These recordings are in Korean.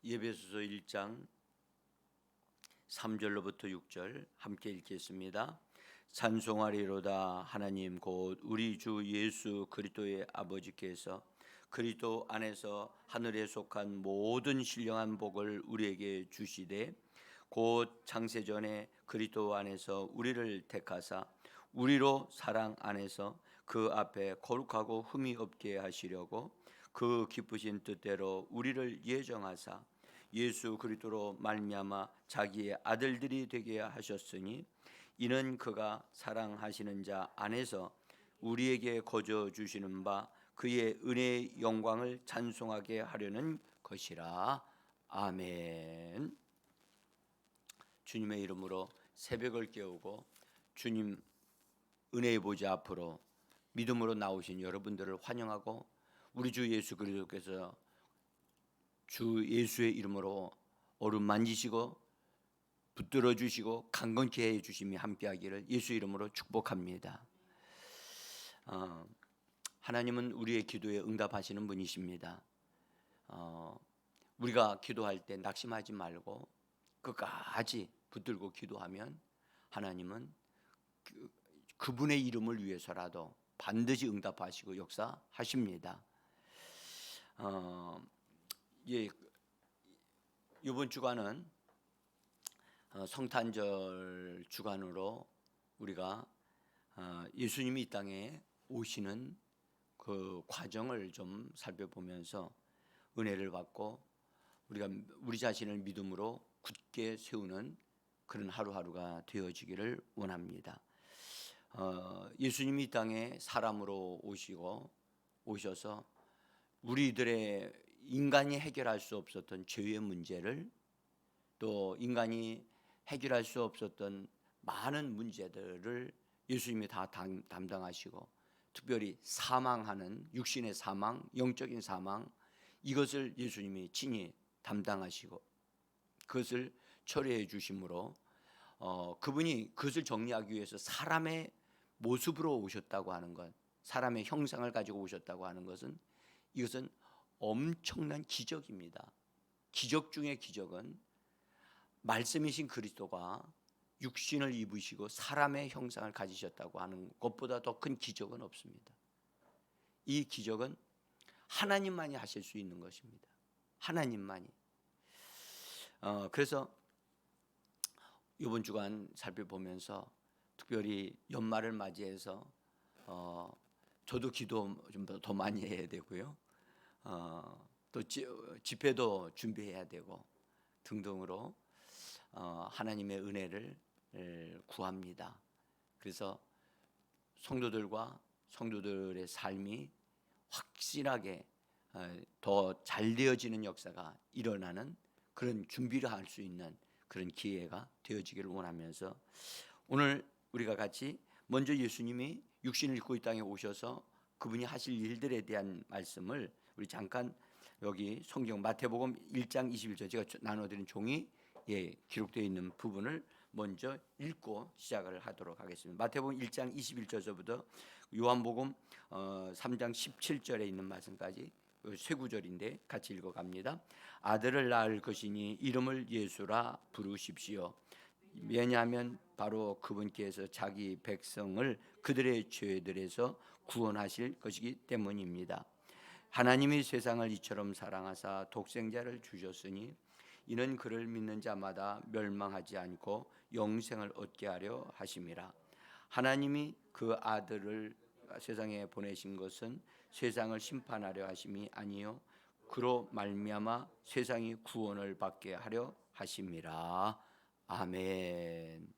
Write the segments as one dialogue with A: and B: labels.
A: 에베소서 1장 3절로부터 6절 함께 읽겠습니다. 찬송하리로다 하나님 곧 우리 주 예수 그리스도의 아버지께서 그리스도 안에서 하늘에 속한 모든 신령한 복을 우리에게 주시되 곧 창세전에 그리스도 안에서 우리를 택하사 우리로 사랑 안에서 그 앞에 거룩하고 흠이 없게 하시려고 그 기쁘신 뜻대로 우리를 예정하사 예수 그리스도로 말미암아 자기의 아들들이 되게 하셨으니 이는 그가 사랑하시는 자 안에서 우리에게 거저 주시는 바 그의 은혜의 영광을 찬송하게 하려는 것이라. 아멘. 주님의 이름으로 새벽을 깨우고 주님 은혜의 보좌 앞으로 믿음으로 나오신 여러분들을 환영하고 우리 주 예수 그리스도께서 주 예수의 이름으로 얼음 만지시고 붙들어 주시고 강건케 해 주심이 함께하기를 예수 이름으로 축복합니다. 하나님은 우리의 기도에 응답하시는 분이십니다. 우리가 기도할 때 낙심하지 말고 끝까지 붙들고 기도하면 하나님은 그분의 이름을 위해서라도 반드시 응답하시고 역사하십니다. 이번 주간은 성탄절 주간으로 우리가 예수님이 이 땅에 오시는 그 과정을 좀 살펴보면서 은혜를 받고 우리가 우리 자신을 믿음으로 굳게 세우는 그런 하루하루가 되어지기를 원합니다. 예수님이 이 땅에 사람으로 오셔서 우리들의 인간이 해결할 수 없었던 죄의 문제를 또 인간이 해결할 수 없었던 많은 문제들을 예수님이 다 담당하시고 특별히 사망하는 육신의 사망, 영적인 사망 이것을 예수님이 친히 담당하시고 그것을 처리해 주심으로 그분이 그것을 정리하기 위해서 사람의 모습으로 오셨다고 하는 것, 사람의 형상을 가지고 오셨다고 하는 것은 이것은 엄청난 기적입니다. 기적 중의 기적은 말씀이신 그리스도가 육신을 입으시고 사람의 형상을 가지셨다고 하는 것보다 더 큰 기적은 없습니다. 이 기적은 하나님만이 하실 수 있는 것입니다. 하나님만이. 그래서 이번 주간 살펴보면서 특별히 연말을 맞이해서 저도 기도 좀 더 많이 해야 되고요. 또 집회도 준비해야 되고 등등으로 하나님의 은혜를 구합니다. 그래서 성도들과 성도들의 삶이 확실하게 더 잘 되어지는 역사가 일어나는 그런 준비를 할 수 있는 그런 기회가 되어지기를 원하면서 오늘 우리가 같이 먼저 예수님이 육신을 입고 이 땅에 오셔서 그분이 하실 일들에 대한 말씀을 우리 잠깐 여기 성경 마태복음 1장 21절 제가 나눠드린 종이 기록되어 있는 부분을 먼저 읽고 시작을 하도록 하겠습니다. 마태복음 1장 21절부터 요한복음 3장 17절에 있는 말씀까지 세 구절인데 같이 읽어갑니다. 아들을 낳을 것이니 이름을 예수라 부르십시오. 왜냐하면 바로 그분께서 자기 백성을 그들의 죄들에서 구원하실 것이기 때문입니다. 하나님이 세상을 이처럼 사랑하사 독생자를 주셨으니 이는 그를 믿는 자마다 멸망하지 않고 영생을 얻게 하려 하심이라. 하나님이 그 아들을 세상에 보내신 것은 세상을 심판하려 하심이 아니요 그로 말미암아 세상이 구원을 받게 하려 하심이라. 아멘.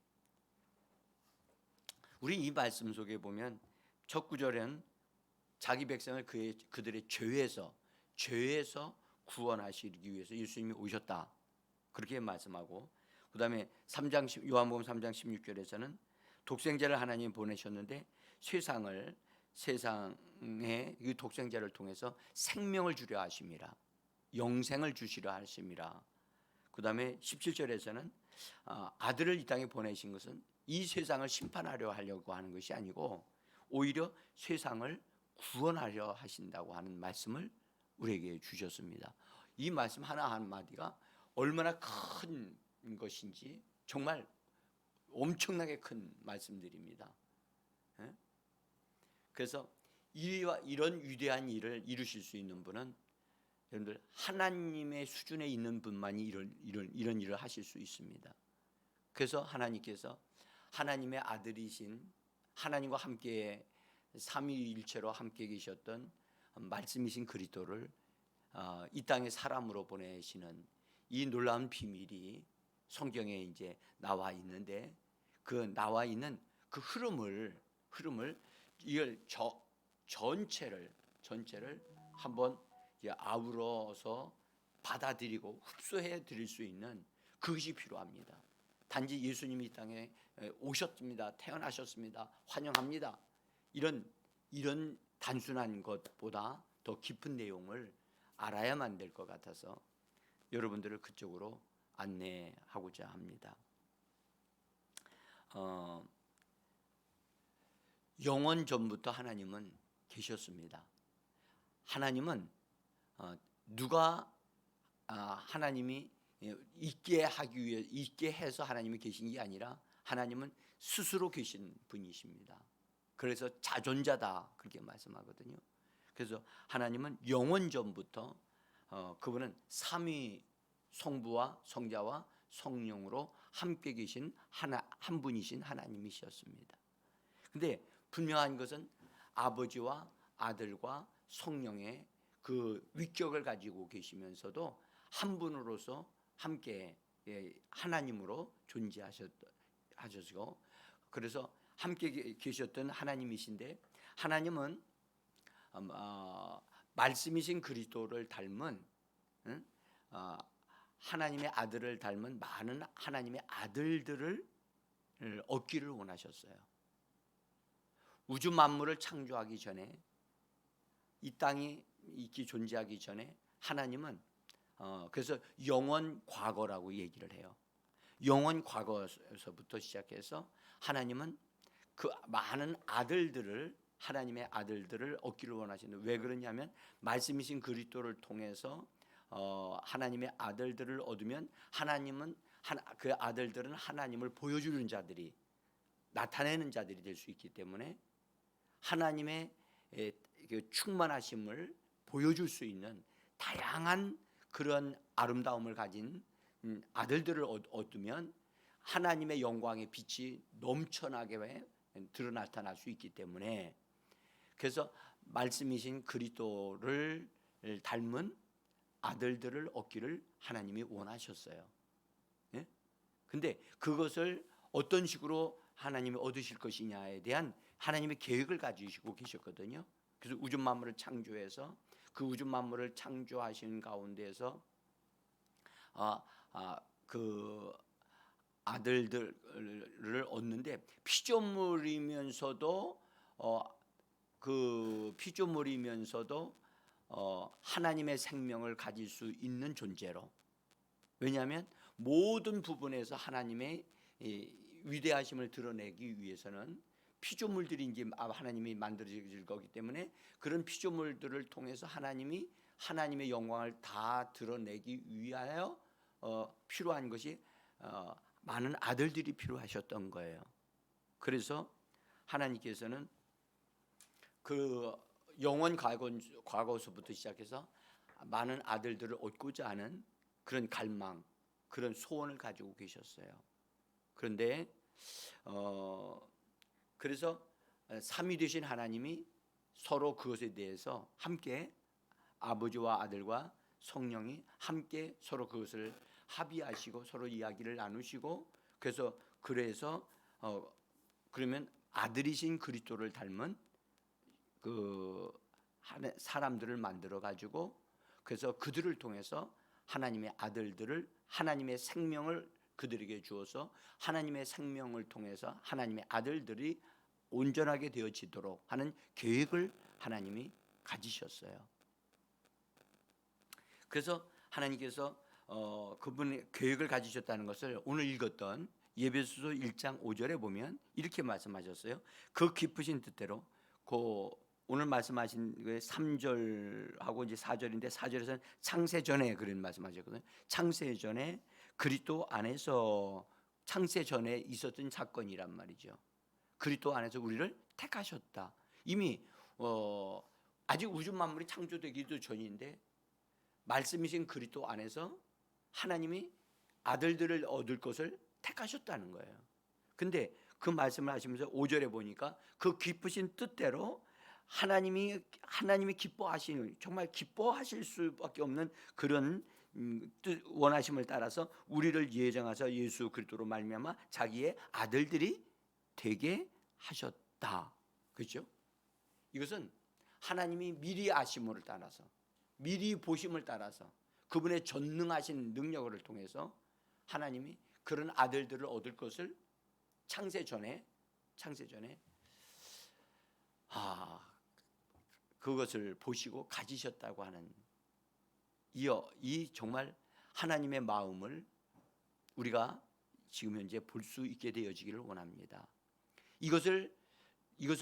A: 우리 이 말씀 속에 보면 첫 구절은 자기 백성을 그들의 죄에서 구원하시기 위해서 예수님이 오셨다 그렇게 말씀하고 그 다음에 요한복음 3장 16절에서는 독생자를 하나님 보내셨는데 세상에 이 독생자를 통해서 생명을 주려 하심이라 영생을 주시려 하심이라. 그 다음에 17절에서는 아들을 이 땅에 보내신 것은 이 세상을 심판하려 하려고 하는 것이 아니고 오히려 세상을 구원하려 하신다고 하는 말씀을 우리에게 주셨습니다. 이 말씀 하나 한마디가 얼마나 큰 것인지 정말 엄청나게 큰 말씀들입니다. 예? 그래서 이런 위대한 일을 이루실 수 있는 분은 여러분들 하나님의 수준에 있는 분만이 이런 일을 하실 수 있습니다. 그래서 하나님께서 하나님의 아들이신 하나님과 함께 삼위일체로 함께 계셨던 말씀이신 그리스도를 이 땅에 사람으로 보내시는 이 놀라운 비밀이 성경에 이제 나와 있는데 그 나와 있는 그 흐름을 이걸 전체를 한번 아우러서 받아들이고 흡수해 드릴 수 있는 그것이 필요합니다. 단지 예수님이 이 땅에 오셨습니다. 태어나셨습니다. 환영합니다. 이런 단순한 것보다 더 깊은 내용을 알아야만 될 것 같아서 여러분들을 그쪽으로 안내하고자 합니다. 영원 전부터 하나님은 계셨습니다. 하나님은 누가 하나님이 있게 하기 위해 있게 해서 하나님이 계신 게 아니라 하나님은 스스로 계신 분이십니다. 그래서 자존자다 그렇게 말씀하거든요. 그래서 하나님은 영원 전부터 그분은 삼위 성부와 성자와 성령으로 함께 계신 한 분이신 하나님이셨습니다. 근데 분명한 것은 아버지와 아들과 성령의 그 위격을 가지고 계시면서도 한 분으로서 함께 하나님으로 존재하셨고 그래서 함께 계셨던 하나님이신데 하나님은 말씀이신 그리스도를 닮은 하나님의 아들을 닮은 많은 하나님의 아들들을 얻기를 원하셨어요. 우주 만물을 창조하기 전에 이 땅이 있기 존재하기 전에 하나님은 그래서 영원 과거라고 얘기를 해요. 영원 과거에서부터 시작해서 하나님은 그 많은 아들들을 하나님의 아들들을 얻기를 원하시는데 왜 그러냐면 말씀이신 그리스도를 통해서 하나님의 아들들을 얻으면 하나님은 그 아들들은 하나님을 보여주는 자들이 나타내는 자들이 될 수 있기 때문에 하나님의 충만하심을 보여줄 수 있는 다양한 그런 아름다움을 가진 아들들을 얻으면 하나님의 영광의 빛이 넘쳐나게 나타날 수 있기 때문에 그래서 말씀이신 그리스도를 닮은 아들들을 얻기를 하나님이 원하셨어요. 예? 근데 그것을 어떤 식으로 하나님이 얻으실 것이냐에 대한 하나님의 계획을 가지시고 계셨거든요. 그래서 우주 만물을 창조해서 그 우주 만물을 창조하신 가운데서 그 아들들을 얻는데 피조물이면서도 하나님의 생명을 가질 수 있는 존재로 왜냐하면 모든 부분에서 하나님의 위대하심을 드러내기 위해서는 피조물들이 이제 하나님이 만들어질 거기 때문에 그런 피조물들을 통해서 하나님이 하나님의 영광을 다 드러내기 위하여 필요한 것이 많은 아들들이 필요하셨던 거예요. 그래서 하나님께서는 그 영원 과거서부터 시작해서 많은 아들들을 얻고자 하는 그런 갈망, 그런 소원을 가지고 계셨어요. 그런데 그래서 삼위 되신 하나님이 서로 그것에 대해서 함께 아버지와 아들과 성령이 함께 서로 그것을 합의하시고 서로 이야기를 나누시고 그래서 그러면 아들이신 그리스도를 닮은 그 사람들을 만들어 가지고 그래서 그들을 통해서 하나님의 아들들을 하나님의 생명을 그들에게 주어서 하나님의 생명을 통해서 하나님의 아들들이 온전하게 되어지도록 하는 계획을 하나님이 가지셨어요. 그래서 하나님께서 그분의 계획을 가지셨다는 것을 오늘 읽었던 예배소서 1장 5절에 보면 이렇게 말씀하셨어요. 그 깊으신 뜻대로 그 오늘 말씀하신 그 3절하고 이제 4절인데 4절에서는 창세 전에 그런 말씀하셨거든요. 창세 전에 그리스도 안에서 창세 전에 있었던 사건이란 말이죠. 그리스도 안에서 우리를 택하셨다. 이미 아직 우주 만물이 창조되기도 전인데 말씀이신 그리스도 안에서 하나님이 아들들을 얻을 것을 택하셨다는 거예요. 근데 그 말씀을 하시면서 5절에 보니까 그 기쁘신 뜻대로 하나님이 기뻐하시는, 정말 기뻐하실 수밖에 없는 그런 뜻, 원하심을 따라서 우리를 예정하사 예수 그리스도로 말미암아 자기의 아들들이 되게 하셨다. 그렇죠? 이것은 하나님이 미리 아심을 따라서, 미리 보심을 따라서 그분의 전능하신 능력을 통해서 하나님이 그런 아들들을 얻을 것을 창세 전에 그것을 보시고 가지셨다고 하는 이 정말 하나님의 마음을 우리가 지금 현재 볼 수 있게 되어지기를 원합니다. 이것을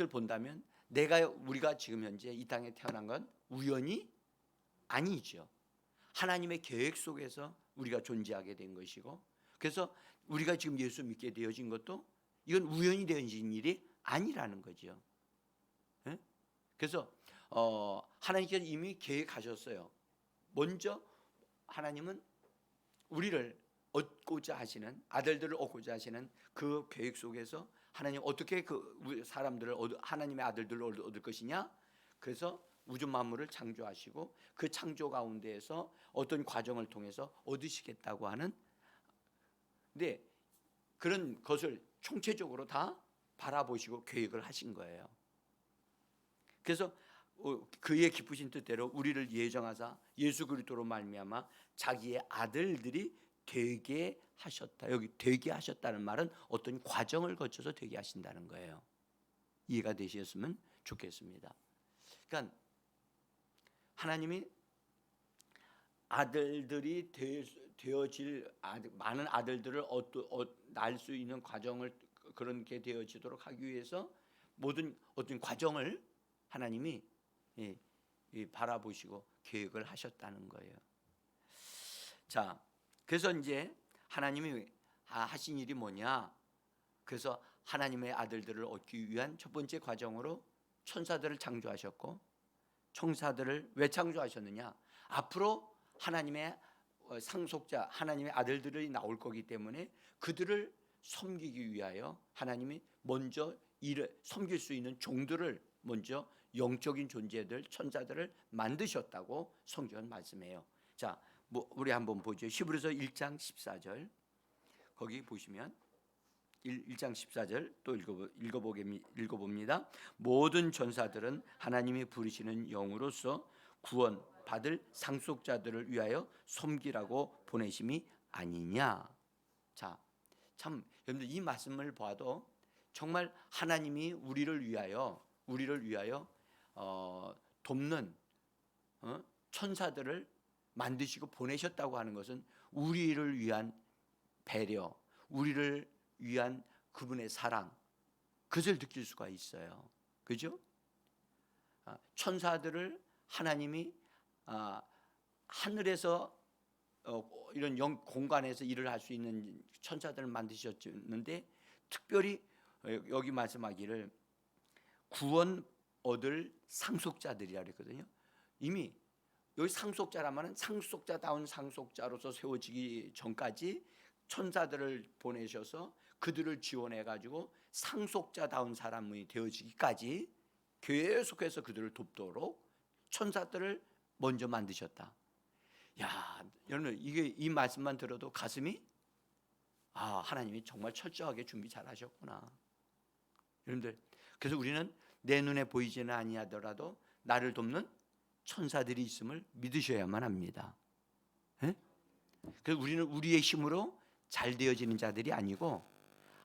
A: 본다면 우리가 지금 현재 이 땅에 태어난 건 우연이 아니죠. 하나님의 계획 속에서 우리가 존재하게 된 것이고, 그래서 우리가 지금 예수 믿게 되어진 것도 이건 우연히 되어진 일이 아니라는 거죠. 그래서 하나님께서 이미 계획하셨어요. 먼저 하나님은 우리를 얻고자 하시는, 아들들을 얻고자 하시는 그 계획 속에서 하나님 어떻게 그 사람들을 하나님의 아들들을 얻을 것이냐? 그래서 우주 만물을 창조하시고 그 창조 가운데에서 어떤 과정을 통해서 얻으시겠다고 하는, 근데 그런 것을 총체적으로 다 바라보시고 계획을 하신 거예요. 그래서 그의 기쁘신 뜻대로 우리를 예정하사 예수 그리스도로 말미암아 자기의 아들들이 되게 하셨다. 여기 되게 하셨다는 말은 어떤 과정을 거쳐서 되게 하신다는 거예요. 이해가 되셨으면 좋겠습니다. 그러니까 하나님이 아들들이 되어질 많은 아들들을 낳을 수 있는 과정을 그런 게 되어지도록 하기 위해서 모든 어떤 과정을 하나님이 바라보시고 계획을 하셨다는 거예요. 자, 그래서 이제 하나님이 하신 일이 뭐냐? 그래서 하나님의 아들들을 얻기 위한 첫 번째 과정으로 천사들을 창조하셨고, 천사들을 왜 창조하셨느냐? 앞으로 하나님의 상속자, 하나님의 아들들이 나올 거기 때문에 그들을 섬기기 위하여 하나님이 먼저 섬길 수 있는 종들을 먼저 영적인 존재들, 천사들을 만드셨다고 성경은 말씀해요. 자, 우리 한번 보죠. 히브리서 1장 14절 거기 보시면 1장 14절 또 읽어봅니다. 모든 전사들은 하나님이 부르시는 영으로서 구원 받을 상속자들을 위하여 섬기라고 보내심이 아니냐. 자, 참 여러분들 이 말씀을 봐도 정말 하나님이 우리를 위하여 돕는 천사들을 만드시고 보내셨다고 하는 것은 우리를 위한 배려, 우리를 위한 그분의 사랑, 그것을 느낄 수가 있어요. 그죠? 천사들을 하나님이 하늘에서 이런 공간에서 일을 할 수 있는 천사들을 만드셨는데, 특별히 여기 말씀하기를 구원 얻을 상속자들이라 그랬거든요. 이미 여기 상속자라면 상속자다운 상속자로서 세워지기 전까지 천사들을 보내셔서 그들을 지원해 가지고 상속자다운 사람이 되어지기까지 계속해서 그들을 돕도록 천사들을 먼저 만드셨다. 야, 여러분 이 말씀만 들어도 가슴이 하나님이 정말 철저하게 준비 잘하셨구나. 여러분들, 그래서 우리는 내 눈에 보이지는 아니하더라도 나를 돕는 천사들이 있음을 믿으셔야만 합니다. 그래서 우리는 우리의 힘으로 잘 되어지는 자들이 아니고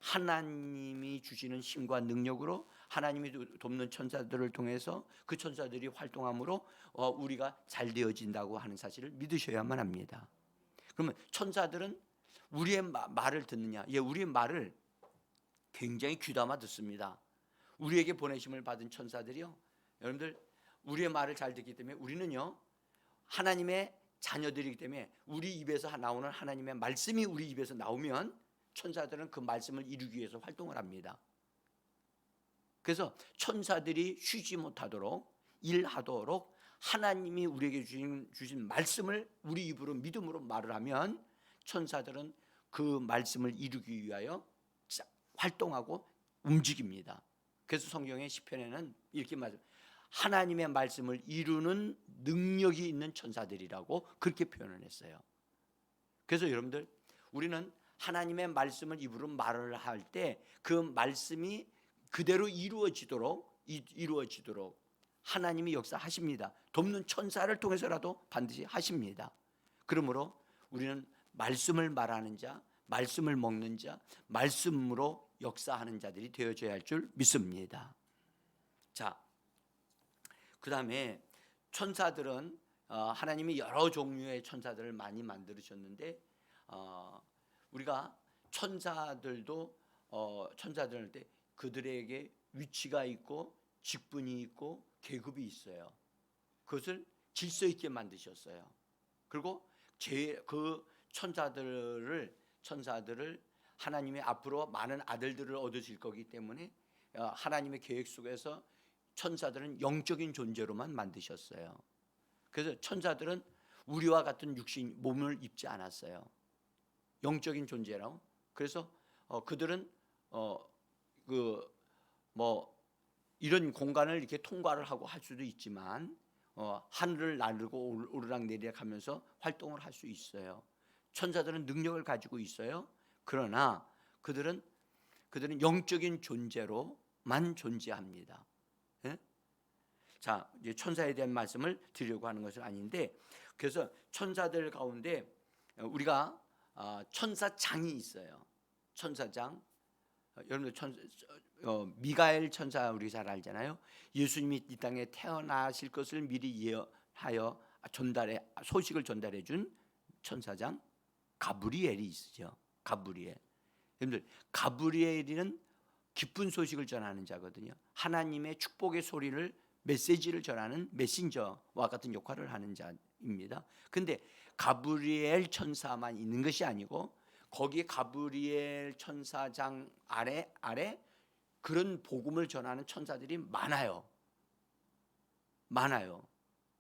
A: 하나님이 주시는 힘과 능력으로 하나님이 돕는 천사들을 통해서 그 천사들이 활동함으로 우리가 잘 되어진다고 하는 사실을 믿으셔야만 합니다. 그러면 천사들은 우리의 말을 듣느냐? 우리의 말을 굉장히 귀담아 듣습니다. 우리에게 보내심을 받은 천사들이요, 여러분들 우리의 말을 잘 듣기 때문에 우리는요 하나님의 자녀들이기 때문에 우리 입에서 나오는 하나님의 말씀이 우리 입에서 나오면 천사들은 그 말씀을 이루기 위해서 활동을 합니다. 그래서 천사들이 쉬지 못하도록 일하도록 하나님이 우리에게 주신 말씀을 우리 입으로 믿음으로 말을 하면 천사들은 그 말씀을 이루기 위하여 활동하고 움직입니다. 그래서 성경의 시편에는 이렇게 말합니다. 하나님의 말씀을 이루는 능력이 있는 천사들이라고 그렇게 표현을 했어요. 그래서 여러분들 우리는 하나님의 말씀을 입으로 말을 할 때 그 말씀이 그대로 이루어지도록 하나님이 역사하십니다. 돕는 천사를 통해서라도 반드시 하십니다. 그러므로 우리는 말씀을 말하는 자, 말씀을 먹는 자, 말씀으로 역사하는 자들이 되어져야 할 줄 믿습니다. 자, 그 다음에 천사들은 하나님이 여러 종류의 천사들을 많이 만들으셨는데 우리가 천사들도 천사들 때 그들에게 위치가 있고 직분이 있고 계급이 있어요. 그것을 질서 있게 만드셨어요. 그리고 그 천사들을 하나님의 앞으로 많은 아들들을 얻으실 거기 때문에 하나님의 계획 속에서 천사들은 영적인 존재로만 만드셨어요. 그래서 천사들은 우리와 같은 육신 몸을 입지 않았어요. 영적인 존재라고. 그래서 그들은 이런 공간을 이렇게 통과를 하고 할 수도 있지만 하늘을 나르고 오르락내리락 하면서 활동을 할 수 있어요. 천사들은 능력을 가지고 있어요. 그러나 그들은 영적인 존재로만 존재합니다. 예? 자, 이제 천사에 대한 말씀을 드리려고 하는 것은 아닌데, 그래서 천사들 가운데 우리가 천사장이 있어요. 천사장. 여러분들 미가엘 천사 우리 잘 알잖아요. 예수님이 이 땅에 태어나실 것을 미리 예언하여 소식을 전달해 준 천사장 가브리엘이 있으죠. 가브리엘. 여러분들 가브리엘은 기쁜 소식을 전하는 자거든요. 하나님의 축복의 소리를 메시지를 전하는 메신저와 같은 역할을 하는 자입니다. 근데 가브리엘 천사만 있는 것이 아니고 거기에 가브리엘 천사장 아래 그런 복음을 전하는 천사들이 많아요.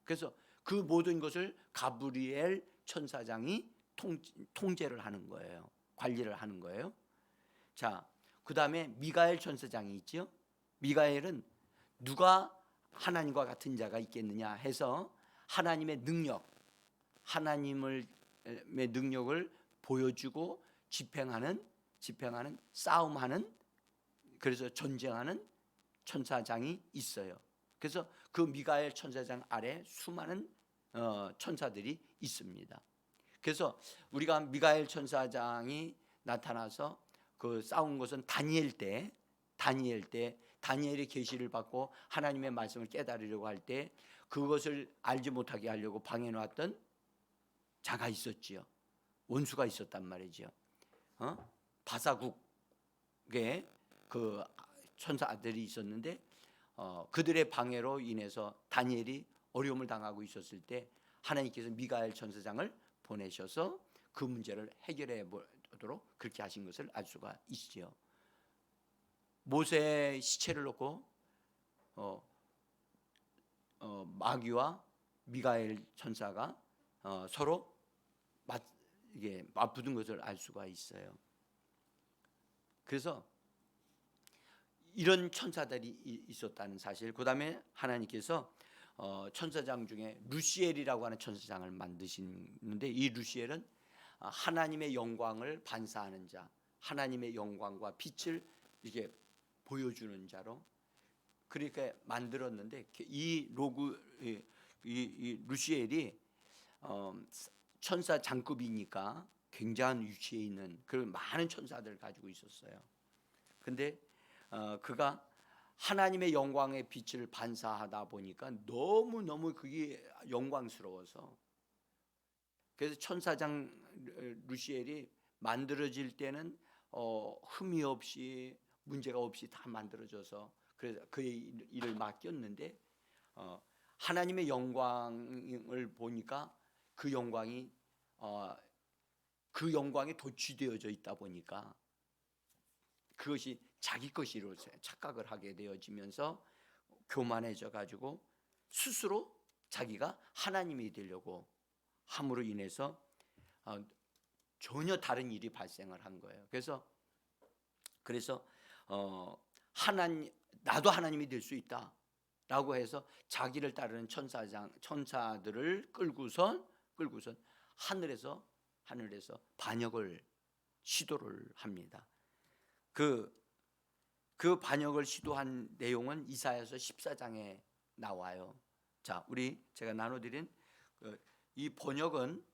A: 그래서 그 모든 것을 가브리엘 천사장이 통제를 하는 거예요. 관리를 하는 거예요. 자, 그다음에 미가엘 천사장이 있죠. 미가엘은 누가 하나님과 같은 자가 있겠느냐 해서 하나님의 능력을 보여주고 집행하는 싸움하는, 그래서 전쟁하는 천사장이 있어요. 그래서 그 미가엘 천사장 아래 수많은 천사들이 있습니다. 그래서 우리가 미가엘 천사장이 나타나서 그 싸운 것은 다니엘 때 다니엘의 계시를 받고 하나님의 말씀을 깨달으려고 할 때 그것을 알지 못하게 하려고 방해 놓았던 자가 있었지요. 원수가 있었단 말이죠. 바사국의 그 천사들이 있었는데 그들의 방해로 인해서 다니엘이 어려움을 당하고 있었을 때 하나님께서 미가엘 천사장을 보내셔서 그 문제를 해결해 보도록 그렇게 하신 것을 알 수가 있지요. 모세의 시체를 놓고 마귀와 미가엘 천사가 서로 맞붙은 것을 알 수가 있어요. 그래서 이런 천사들이 있었다는 사실, 그 다음에 하나님께서 천사장 중에 루시엘이라고 하는 천사장을 만드시는데, 이 루시엘은 하나님의 영광을 반사하는 자, 하나님의 영광과 빛을 이렇게 보여주는 자로 그렇게 만들었는데, 이 루시엘이 천사 장급이니까 굉장한 위치에 있는 그런 많은 천사들을 가지고 있었어요. 근데 그가 하나님의 영광의 빛을 반사하다 보니까 너무너무 그게 영광스러워서, 그래서 천사장 루시엘이 만들어질 때는 흠이 없이 문제가 없이 다 만들어져서 그래서 그의 일을 맡겼는데 하나님의 영광을 보니까 그 영광이 도취되어져 있다 보니까 그것이 자기 것이로 착각을 하게 되어지면서 교만해져 가지고 스스로 자기가 하나님이 되려고 함으로 인해서 전혀 다른 일이 발생을 한 거예요. 그래서 나도 하나님이 될 수 있다라고 해서 자기를 따르는 천사들을 끌고선 하늘에서 반역을 시도를 합니다. 그 반역을 시도한 내용은 이사야서 14장에 나와요. 자, 제가 나눠드린 이 번역은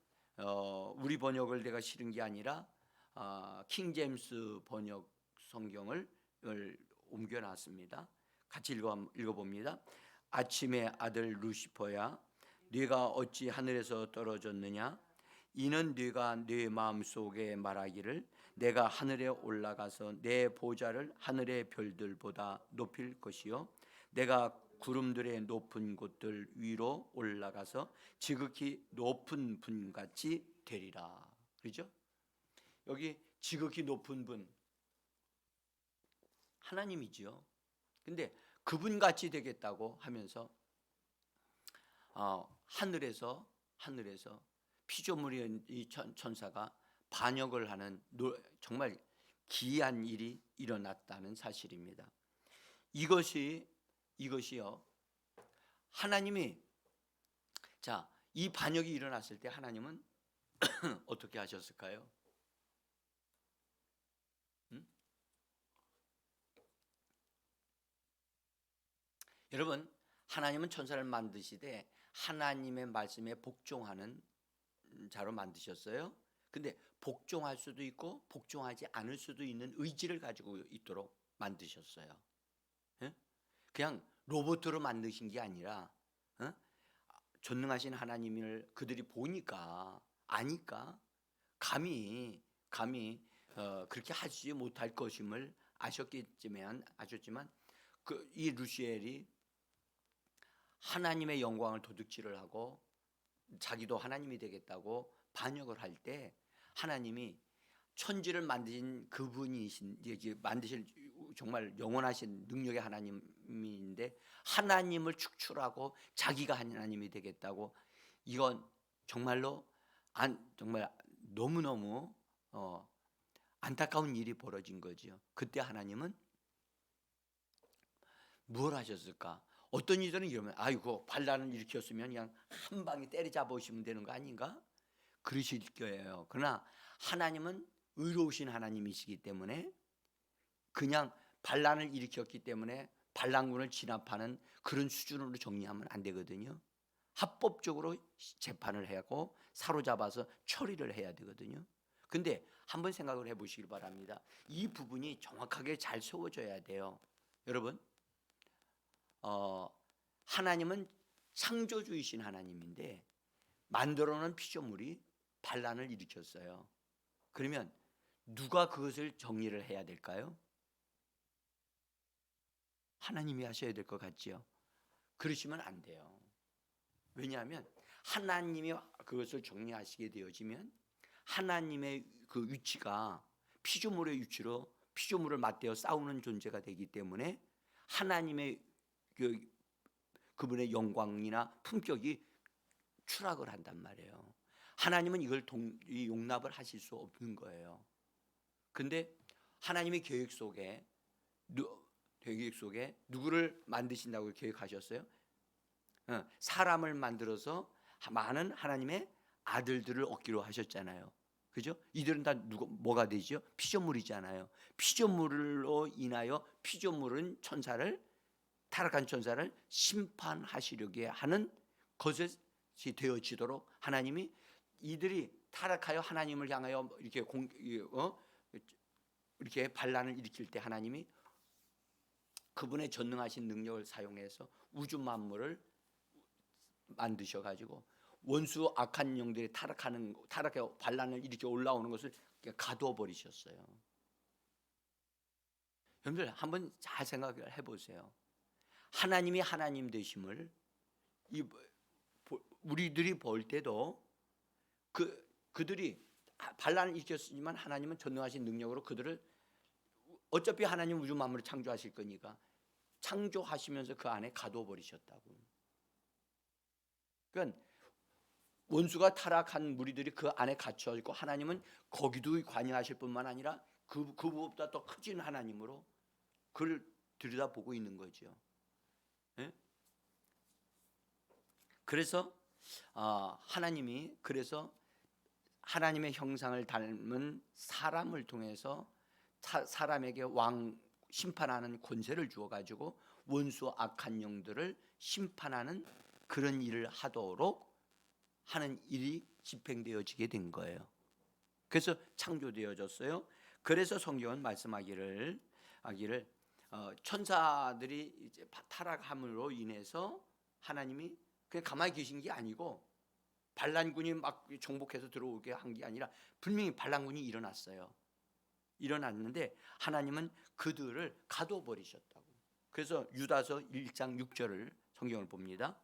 A: 우리 번역을 내가 실은 게 아니라 킹 제임스 번역 성경을 옮겨놨습니다. 같이 읽어봅니다. 아침의 아들 루시퍼야, 네가 어찌 하늘에서 떨어졌느냐? 이는 네가 네 마음속에 말하기를 내가 하늘에 올라가서 내 보좌를 하늘의 별들보다 높일 것이요 내가 구름들의 높은 곳들 위로 올라가서 지극히 높은 분같이 되리라. 그렇죠? 여기 지극히 높은 분 하나님이지요. 근데 그분같이 되겠다고 하면서 하늘에서 피조물인 이 천사가 반역을 하는 정말 기이한 일이 일어났다는 사실입니다. 이것이요. 하나님이 이 반역이 일어났을 때 하나님은 어떻게 하셨을까요? 여러분, 하나님은 천사를 만드시되 하나님의 말씀에 복종하는 자로 만드셨어요. 근데 복종할 수도 있고 복종하지 않을 수도 있는 의지를 가지고 있도록 만드셨어요. 그냥 로봇으로 만드신 게 아니라 전능하신 하나님을 그들이 보니까 아니까 감히 그렇게 하지 못할 것임을 아셨지만 이 루시엘이 하나님의 영광을 도둑질을 하고 자기도 하나님이 되겠다고 반역을 할 때 하나님이 천지를 만드신 만드실 정말 영원하신 능력의 하나님인데 하나님을 축출하고 자기가 하나님이 되겠다고, 이건 정말로 정말 너무너무 안타까운 일이 벌어진 거지요. 그때 하나님은 뭘 하셨을까? 어떤 이들은 이러면 아이고 반란을 일으켰으면 그냥 한 방에 때려잡으시면 되는 거 아닌가? 그러실 거예요. 그러나 하나님은 의로우신 하나님이시기 때문에 그냥 반란을 일으켰기 때문에 반란군을 진압하는 그런 수준으로 정리하면 안 되거든요. 합법적으로 재판을 하고 사로잡아서 처리를 해야 되거든요. 근데 한번 생각을 해보시길 바랍니다. 이 부분이 정확하게 잘 세워져야 돼요. 여러분, 하나님은 창조주이신 하나님인데 만들어놓은 피조물이 반란을 일으켰어요. 그러면 누가 그것을 정리를 해야 될까요? 하나님이 하셔야 될 것 같지요. 그러시면 안 돼요. 왜냐하면 하나님이 그것을 정리하시게 되어지면 하나님의 그 위치가 피조물의 위치로 피조물을 맞대어 싸우는 존재가 되기 때문에 하나님의 그분의 영광이나 품격이 추락을 한단 말이에요. 하나님은 이걸 용납을 하실 수 없는 거예요. 근데 하나님의 계획 속에 누구를 만드신다고 계획하셨어요? 사람을 만들어서 많은 하나님의 아들들을 얻기로 하셨잖아요. 그죠? 이들은 다 뭐가 되죠? 피조물이잖아요. 피조물로 인하여 피조물은 타락한 천사를 심판하시려게 하는 것이 되어지도록 하나님이 이들이 타락하여 하나님을 향하여 이렇게 반란을 일으킬 때 하나님이 그분의 전능하신 능력을 사용해서 우주 만물을 만드셔 가지고 원수 악한 영들이 타락해 반란을 일으켜 올라오는 것을 가두어 버리셨어요. 여러분들 한번 잘 생각을 해보세요. 하나님이 하나님 되심을 우리들이 볼 때도 그들이 반란을 일으켰지만 하나님은 전능하신 능력으로 그들을 어차피 하나님 우주 만물을 창조하실 거니까 창조하시면서 그 안에 가둬 버리셨다고. 그러니까 원수가 타락한 무리들이 그 안에 갇혀 있고 하나님은 거기도 관여하실 뿐만 아니라 그보다 더 크진 하나님으로 그를 들여다보고 있는 거죠. 예? 그래서 하나님이 그래서 하나님의 형상을 닮은 사람을 통해서 사람에게 심판하는 권세를 주어 가지고 원수 악한 영들을 심판하는 그런 일을 하도록 하는 일이 집행되어지게 된 거예요. 그래서 창조되어졌어요. 그래서 성경은 말씀하기를 천사들이 이제 타락함으로 인해서 하나님이 그냥 가만히 계신 게 아니고 반란군이 막 정복해서 들어오게 한 게 아니라 분명히 반란군이 일어났어요. 일어났는데 하나님은 그들을 가둬버리셨다고. 그래서 유다서 1장 6절을 성경을 봅니다.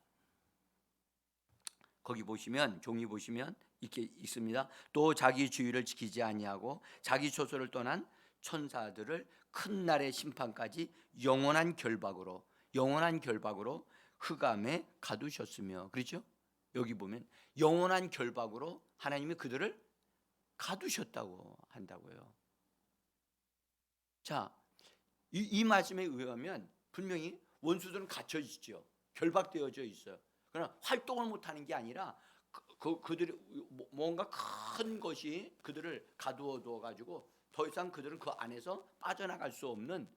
A: 거기 보시면 종이 보시면 이렇게 있습니다. 또 자기 주의를 지키지 아니하고 자기 초소를 떠난 천사들을 큰 날의 심판까지 영원한 결박으로 흑암에 가두셨으며, 그렇죠? 여기 보면 영원한 결박으로 하나님이 그들을 가두셨다고 한다고요. 자, 이 말씀에 의하면 분명히 원수들은 갇혀 있죠. 결박되어져 있어요. 그러나 활동을 못하는 게 아니라 그들이 뭔가 큰 것이 그들을 가두어 두어 가지고 더 이상 그들은 그 안에서 빠져나갈 수 없는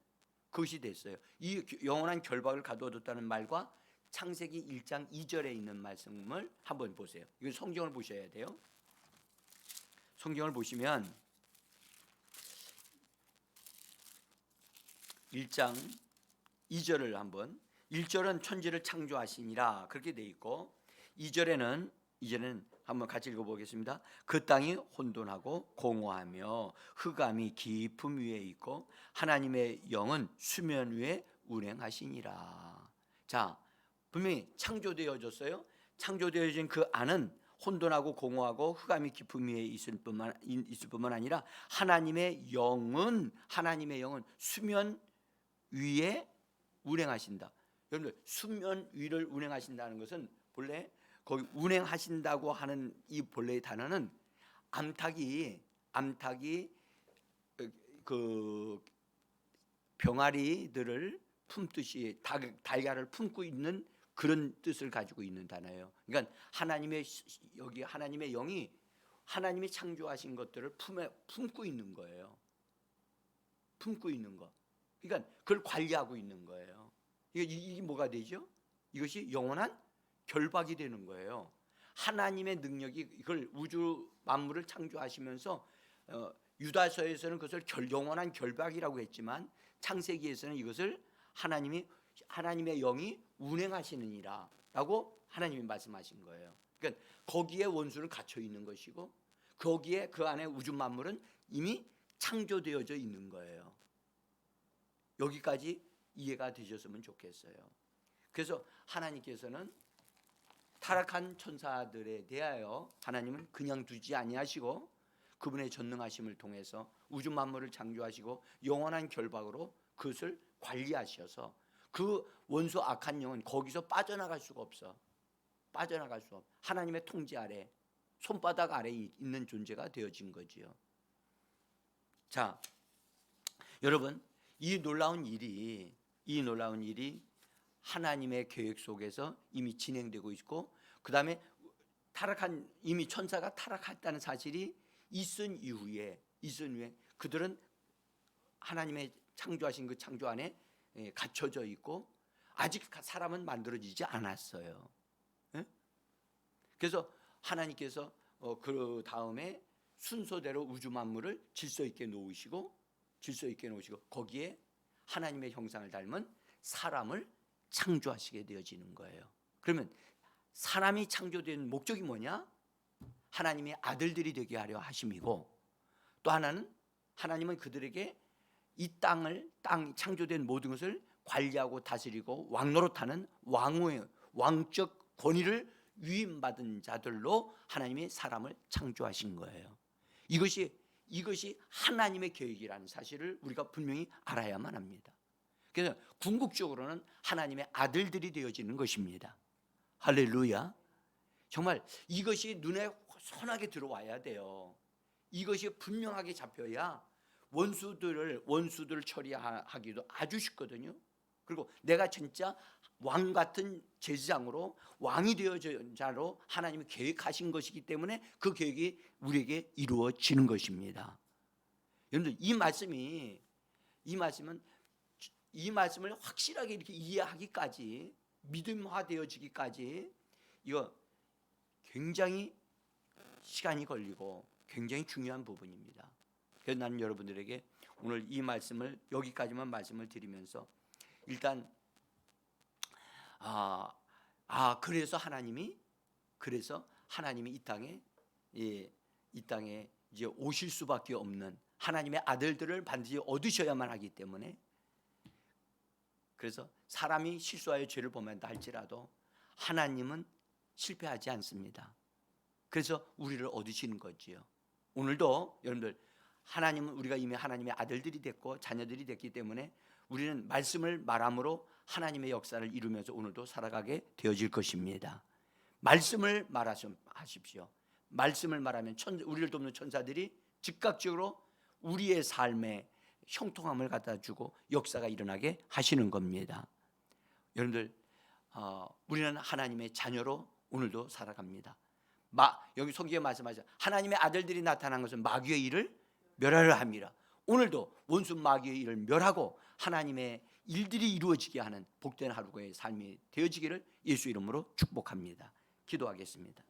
A: 것이 됐어요. 이 영원한 결박을 가두어뒀다는 말과 창세기 1장 2절에 있는 말씀을 한번 보세요. 이거 성경을 보셔야 돼요. 성경을 보시면 1장 2절을 한번, 1절은 천지를 창조하시니라 그렇게 돼 있고 2절에는 한번 같이 읽어보겠습니다. 그 땅이 혼돈하고 공허하며 흑암이 깊음 위에 있고 하나님의 영은 수면 위에 운행하시니라. 자, 분명히 창조되어졌어요. 창조되어진 그 안은 혼돈하고 공허하고 흑암이 깊음 위에 있을 뿐만 아니라 하나님의 영은 수면 위에 운행하신다. 여러분들, 수면 위를 운행하신다는 것은 본래 거기 운행하신다고 하는 이 본래의 단어는 암탉이 그 병아리들을 품듯이 달걀을 품고 있는 그런 뜻을 가지고 있는 단어예요. 그러니까 하나님의 영이 하나님이 창조하신 것들을 품고 있는 거예요. 품고 있는 거. 그러니까 그걸 관리하고 있는 거예요. 이게 뭐가 되죠? 이것이 영원한 결박이 되는 거예요. 하나님의 능력이 이걸 우주 만물을 창조하시면서 유다서에서는 그것을 영원한 결박이라고 했지만 창세기에서는 이것을 하나님의 영이 운행하시느니라라고 하나님이 말씀하신 거예요. 그러니까 거기에 원수는 갇혀 있는 것이고 거기에 그 안에 우주 만물은 이미 창조되어져 있는 거예요. 여기까지 이해가 되셨으면 좋겠어요. 그래서 하나님께서는 타락한 천사들에 대하여 하나님은 그냥 두지 아니하시고 그분의 전능하심을 통해서 우주 만물을 창조하시고 영원한 결박으로 그것을 관리하셔서 그 원수 악한 영은 거기서 빠져나갈 수가 없어. 하나님의 통제 아래, 손바닥 아래에 있는 존재가 되어진 거지요. 자, 여러분, 이 놀라운 일이 하나님의 계획 속에서 이미 진행되고 있고, 그 다음에 이미 천사가 타락했다는 사실이 있은 이후에 그들은 하나님의 창조하신 그 창조 안에 갇혀져 있고 아직 사람은 만들어지지 않았어요. 그래서 하나님께서 그 다음에 순서대로 우주 만물을 질서 있게 놓으시고 거기에 하나님의 형상을 닮은 사람을 창조하시게 되어지는 거예요. 그러면 사람이 창조된 목적이 뭐냐? 하나님의 아들들이 되게 하려 하심이고, 또 하나는 하나님은 그들에게 이 땅 창조된 모든 것을 관리하고 다스리고 왕노릇하는 왕적 권위를 위임받은 자들로 하나님이 사람을 창조하신 거예요. 이것이 하나님의 계획이라는 사실을 우리가 분명히 알아야만 합니다. 그래서 궁극적으로는 하나님의 아들들이 되어지는 것입니다. 할렐루야. 정말 이것이 눈에 선하게 들어와야 돼요. 이것이 분명하게 잡혀야 원수들을 처리하기도 아주 쉽거든요. 그리고 내가 진짜 왕 같은 제사장으로 왕이 되어진 자로 하나님이 계획하신 것이기 때문에 그 계획이 우리에게 이루어지는 것입니다. 여러분들 이 말씀을 확실하게 이렇게 이해하기까지, 믿음화되어지기까지 이거 굉장히 시간이 걸리고 굉장히 중요한 부분입니다. 그래서 나는 여러분들에게 오늘 이 말씀을 여기까지만 말씀을 드리면서 일단 그래서 하나님이 이 땅에 이제 오실 수밖에 없는 하나님의 아들들을 반드시 얻으셔야만 하기 때문에, 그래서 사람이 실수하여 죄를 범한다 할지라도 하나님은 실패하지 않습니다. 그래서 우리를 얻으시는 거지요. 오늘도 여러분들 하나님은 우리가 이미 하나님의 아들들이 됐고 자녀들이 됐기 때문에 우리는 말씀을 말함으로 하나님의 역사를 이루면서 오늘도 살아가게 되어질 것입니다. 말씀을 말하십시오. 말씀을 말하면 우리를 돕는 천사들이 즉각적으로 우리의 삶에 형통함을 갖다 주고 역사가 일어나게 하시는 겁니다. 여러분들 우리는 하나님의 자녀로 오늘도 살아갑니다. 여기 성경에 말씀하죠. 하나님의 아들들이 나타난 것은 마귀의 일을 멸하려 함이라. 오늘도 원수 마귀의 일을 멸하고 하나님의 일들이 이루어지게 하는 복된 하루의 삶이 되어지기를 예수 이름으로 축복합니다. 기도하겠습니다.